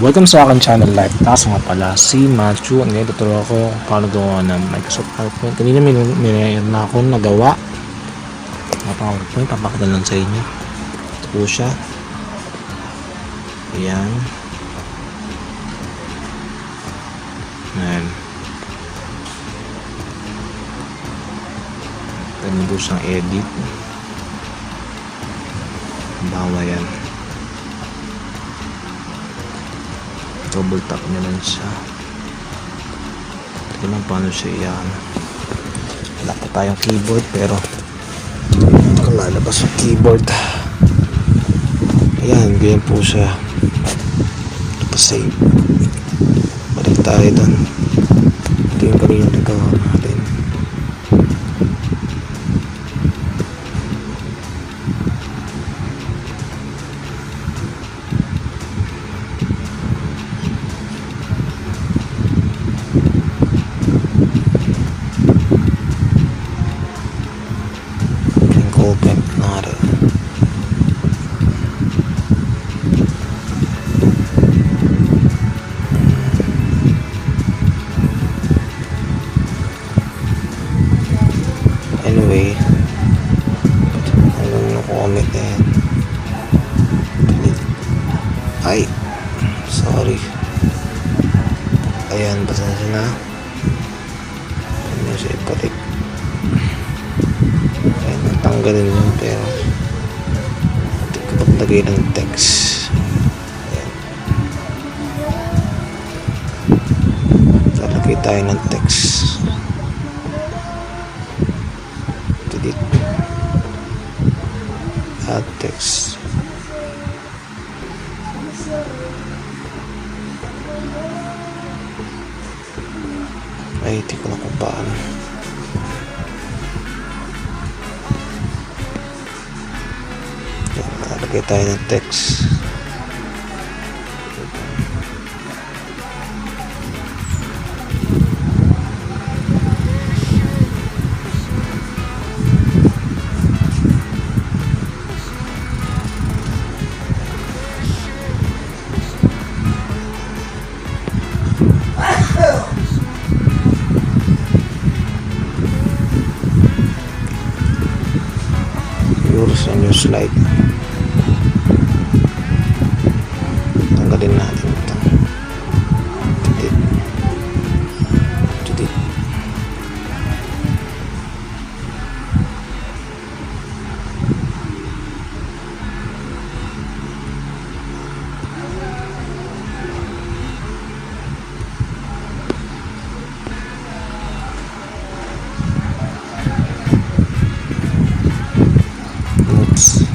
Welcome sa akin channel Live Task nga pala si Matthew. Ngayon tuturo ako kung paano gawa ng Microsoft PowerPoint. Kanina may na akong nagawa na PowerPoint, papakita lang sa inyo. Ito po siya. Ayan. Ayan. Ganun po siyang edit. Bawa yan. Double tap nyo lang siya. Ito lang paano siya iyan. Wala pa tayong keyboard pero lalabas yung keyboard. Ayan, ganyan po siya. Ito pa save. Balik tayo doon. Ito yung kanina nagawa natin. Open not anyway, ano comment eh. Ay, sorry. Ayan, pasensya na. Ano siya ipalik. Tanggalin yun pero hindi ko paglagay ng text. Ayan. Lalagay tayo ng text. Delete. Add text. Ay, hindi ko na kung paano. Lagay tayo ng text. Use a new slide. Tanggalin natin ito. Delete. Oops.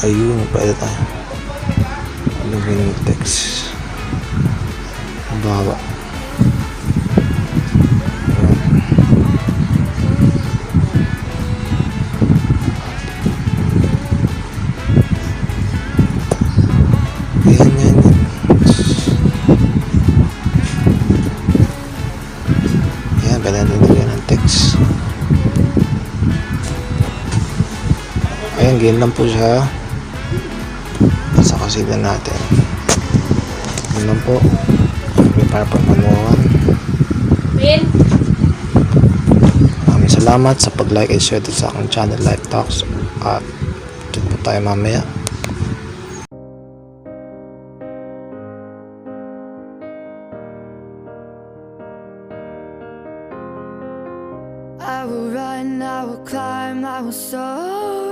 Ayun, pwede tayo. Lagyan ng text. Bawa. Ayan, yan. Ayan, pwede natin lagyan ng text. Ayan, ganyan lang po siya. Sa kasida natin. Yun lang po. May para pagmanuhan. Maraming salamat sa pag-like and share sa aking channel Live Talks. At dito po tayo mamaya. I will run, I will climb, I will soar.